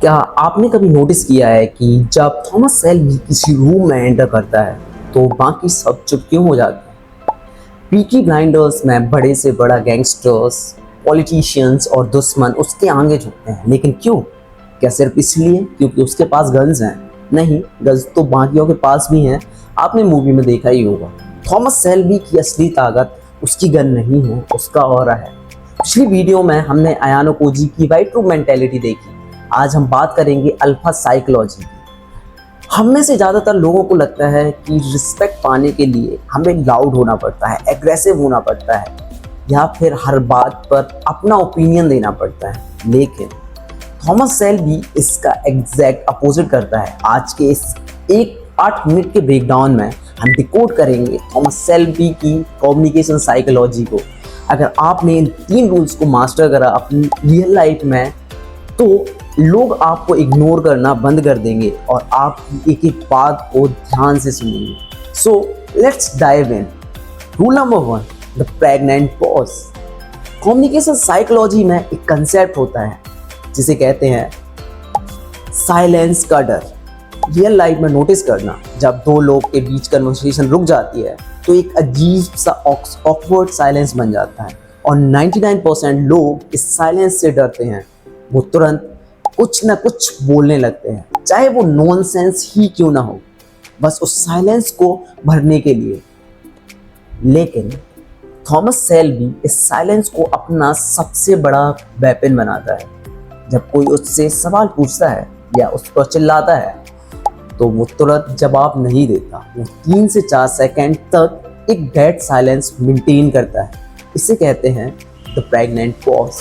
क्या आपने कभी नोटिस किया है कि जब थॉमस शेल्बी किसी रूम में एंटर करता है तो बाकी सब चुप क्यों हो जाते हैं? पीकी ब्लाइंडर्स में बड़े से बड़ा गैंगस्टर्स, पॉलिटिशियंस और दुश्मन उसके आगे झुकते हैं, लेकिन क्यों? क्या सिर्फ इसलिए क्योंकि उसके पास गन्स हैं? नहीं, गन्स तो बाकियों के पास भी हैं। आपने मूवी में देखा ही होगा। थॉमस शेल्बी की असली ताकत उसकी गन नहीं है, उसका ऑरा है। पिछली वीडियो में हमने अयानो कोजी की वाइट रूम मेंटेलिटी देखी। आज हम बात करेंगे अल्फा साइकोलॉजी की। हम में से ज़्यादातर लोगों को लगता है कि रिस्पेक्ट पाने के लिए हमें लाउड होना पड़ता है, एग्रेसिव होना पड़ता है, या फिर हर बात पर अपना ओपिनियन देना पड़ता है। लेकिन थॉमस शेल्बी इसका एग्जैक्ट अपोजिट करता है। आज के इस 8 मिनट के ब्रेकडाउन में हम डिकोड करेंगे थॉमस शेल्बी की कम्युनिकेशन साइकोलॉजी को। अगर आपने इन 3 रूल्स को मास्टर करा अपनी रियल लाइफ में, तो लोग आपको इग्नोर करना बंद कर देंगे और आपकी एक एक बात को ध्यान से सुनेंगे। So let's dive in. Rule number 1, the pregnant pause. Communication psychology में एक कंसेप्ट होता है जिसे कहते हैं साइलेंस का डर। रियल लाइफ में नोटिस करना, जब 2 लोग के बीच कन्वर्सेशन रुक जाती है तो एक अजीब सा ऑकवर्ड साइलेंस बन जाता है और 99% लोग इस साइलेंस से डरते हैं। वो तुरंत कुछ ना कुछ बोलने लगते हैं, चाहे वो नॉनसेंस ही क्यों ना हो, बस उस साइलेंस को भरने के लिए। लेकिन थॉमस शेल्बी इस साइलेंस को अपना सबसे बड़ा वेपन बनाता है। जब कोई उससे सवाल पूछता है या उस पर चिल्लाता है तो वो तुरंत जवाब नहीं देता। वो 3 से 4 सेकंड तक एक डेड साइलेंस मेंटेन करता है। इसे कहते हैं the pregnant pause.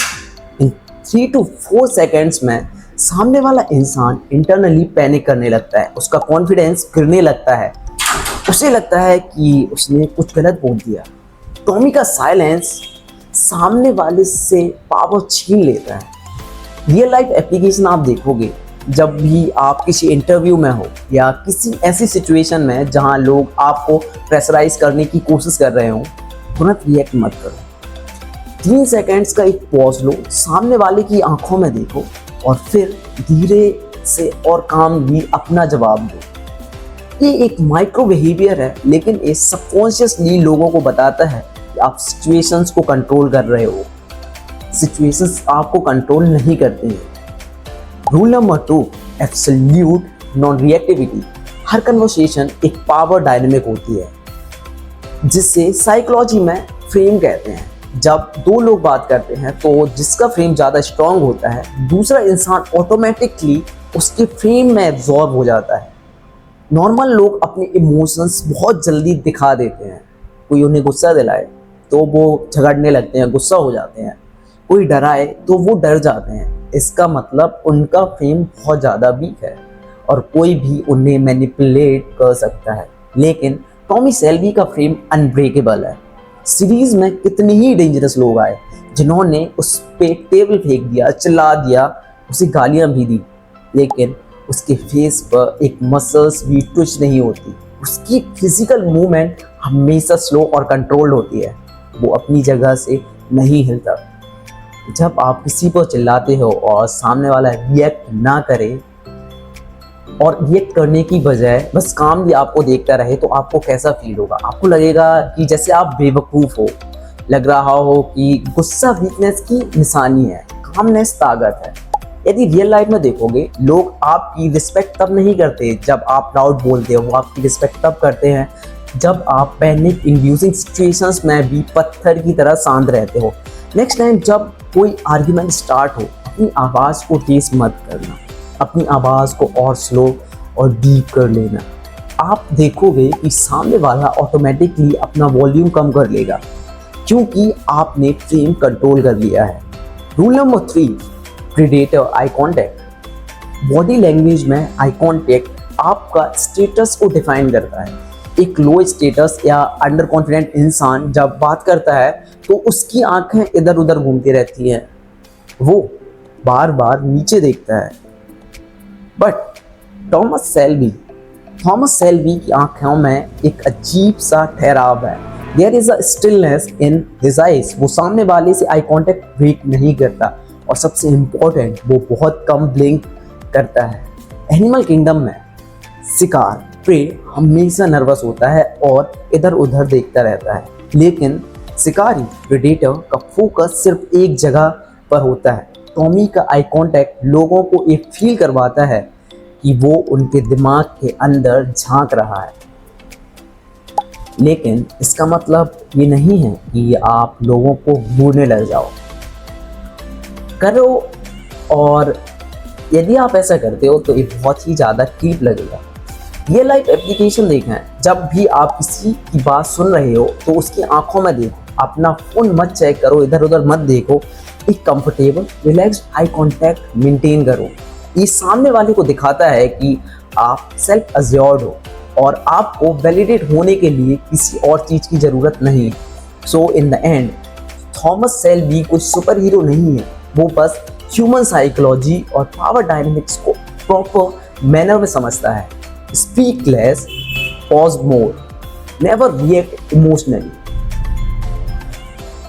In 3 to 4 seconds में सामने वाला इंसान इंटरनली पैनिक करने लगता है, उसका कॉन्फिडेंस गिरने लगता है, उसे लगता है कि उसने कुछ गलत बोल दिया। टॉमी का साइलेंस सामने वाले से पावर छीन लेता है। रियल लाइफ एप्लीकेशन आप देखोगे, जब भी आप किसी इंटरव्यू में हो या किसी ऐसी सिचुएशन में जहां लोग आपको प्रेशराइज करने की कोशिश कर रहे हो, तुरंत रिएक्ट मत करो। 3 सेकेंड्स का एक पॉज लो, सामने वाले की आंखों में देखो और फिर धीरे से और कामली अपना जवाब दो। ये एक माइक्रो बिहेवियर है, लेकिन ये सबकॉन्शियसली लोगों को बताता है कि आप सिचुएशंस को कंट्रोल कर रहे हो। सिचुएशंस आपको कंट्रोल नहीं करती हैं। Rule number 2, absolute non reactivity. हर कन्वर्सेशन एक पावर डायनेमिक होती है, जिससे साइकोलॉजी में फ्रेम कहते हैं। जब 2 लोग बात करते हैं तो जिसका फ्रेम ज़्यादा स्ट्रांग होता है, दूसरा इंसान ऑटोमेटिकली उसके फ्रेम में एब्जॉर्ब हो जाता है। नॉर्मल लोग अपने इमोशंस बहुत जल्दी दिखा देते हैं। कोई उन्हें गुस्सा दिलाए तो वो झगड़ने लगते हैं, गुस्सा हो जाते हैं। कोई डराए तो वो डर जाते हैं। इसका मतलब उनका फ्रेम बहुत ज़्यादा वीक है और कोई भी उन्हें मैनिपुलेट कर सकता है। लेकिन टॉमी शेल्बी का फ्रेम अनब्रेकेबल है। सीरीज में कितने ही डेंजरस लोग आए जिन्होंने उस पे टेबल फेंक दिया, चिल्ला दिया, उसे गालियां भी दी, लेकिन उसके फेस पर एक मसल्स भी ट्विच नहीं होती। उसकी फिजिकल मूवमेंट हमेशा स्लो और कंट्रोल्ड होती है। वो अपनी जगह से नहीं हिलता। जब आप किसी पर चिल्लाते हो और सामने वाला रिएक्ट ना करे और रिएक्ट करने की बजाय बस कामली आपको देखता रहे, तो आपको कैसा फील होगा? आपको लगेगा कि जैसे आप बेवकूफ़ हो, लग रहा हो कि गुस्सा वीकनेस की निशानी है, कामनेस ताकत है। यदि रियल लाइफ में देखोगे, लोग आपकी रिस्पेक्ट तब नहीं करते जब आप लाउड बोलते हो। वो आपकी रिस्पेक्ट तब करते हैं जब आप पैनिक इंड्यूसिंग सिचुएशंस में भी पत्थर की तरह शांत रहते हो। नेक्स्ट टाइम जब कोई आर्ग्यूमेंट स्टार्ट हो, अपनी आवाज़ को तेज मत करना, अपनी आवाज़ को और स्लो और डीप कर लेना। आप देखोगे कि सामने वाला ऑटोमेटिकली अपना वॉल्यूम कम कर लेगा, क्योंकि आपने फ्रेम कंट्रोल कर लिया है। Rule number 3, predator eye contact. Body language में आई कॉन्टैक्ट आपका स्टेटस को डिफाइन करता है। एक लो स्टेटस या अंडर कॉन्फिडेंट इंसान जब बात करता है तो उसकी आंखें इधर उधर घूमती रहती हैं, वो बार बार नीचे देखता है। बट थॉमस शेल्बी की आंखों में एक अजीब सा ठहराव है। There is a stillness in his eyes. वो सामने वाले से आई कॉन्टैक्ट ब्रेक नहीं करता और सबसे इम्पोर्टेंट, वो बहुत कम ब्लिंक करता है। एनिमल किंगडम में शिकार प्रे हमेशा नर्वस होता है और इधर उधर देखता रहता है, लेकिन शिकारी प्रेडेटर का फोकस सिर्फ एक जगह पर होता है। टॉमी का आई कांटेक्ट लोगों को ये फील करवाता है कि वो उनके दिमाग के अंदर झांक रहा है, लेकिन इसका मतलब ये नहीं है कि आप लोगों को घूरने लग जाओ करो, और यदि आप ऐसा करते हो तो ये बहुत ही ज़्यादा क्यूट लगेगा। रियल लाइफ एप्लीकेशन देखें, जब भी आप किसी की बात सुन रहे हो तो उसकी आंखों में देखो, अपना फ़ोन मत चेक करो, इधर उधर मत देखो, एक comfortable relax eye contact maintain करो। ये सामने वाले को दिखाता है कि आप सेल्फ अज्योर्ड हो और आपको वैलिडेट होने के लिए किसी और चीज़ की ज़रूरत नहीं है। So in the end Thomas Shelby कोई सुपर हीरो नहीं है, वो बस ह्यूमन साइकोलॉजी और पावर डायनेमिक्स को प्रॉपर मैनर में समझता है। Speak less, pause more, never react emotionally,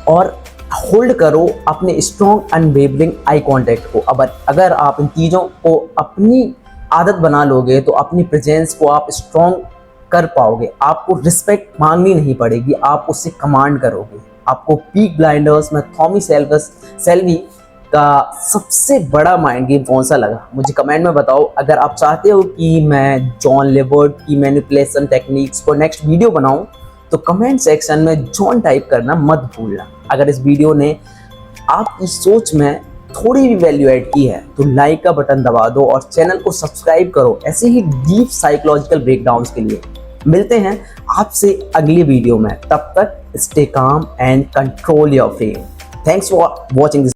और होल्ड करो अपने स्ट्रॉन्ग अनवेवरिंग आई कांटेक्ट को। अब अगर आप इन चीज़ों को अपनी आदत बना लोगे तो अपनी प्रेजेंस को आप स्ट्रॉन्ग कर पाओगे। आपको रिस्पेक्ट मांगनी नहीं पड़ेगी, आप उससे कमांड करोगे। आपको पीकी ब्लाइंडर्स में टॉमी शेल्बी का सबसे बड़ा माइंड गेम कौन सा लगा, मुझे कमेंट में बताओ। अगर आप चाहते हो कि मैं जॉन लेवर्ट की मैनिपुलेशन टेक्निक्स को नेक्स्ट वीडियो बनाऊं तो कमेंट सेक्शन में जॉन टाइप करना मत भूलना। अगर इस वीडियो ने आपकी सोच में थोड़ी भी वैल्यू ऐड की है तो लाइक का बटन दबा दो और चैनल को सब्सक्राइब करो ऐसे ही डीप साइकोलॉजिकल ब्रेकडाउन्स के लिए। मिलते हैं आपसे अगली वीडियो में, तब तक stay calm and control your brain. Thanks for watching this.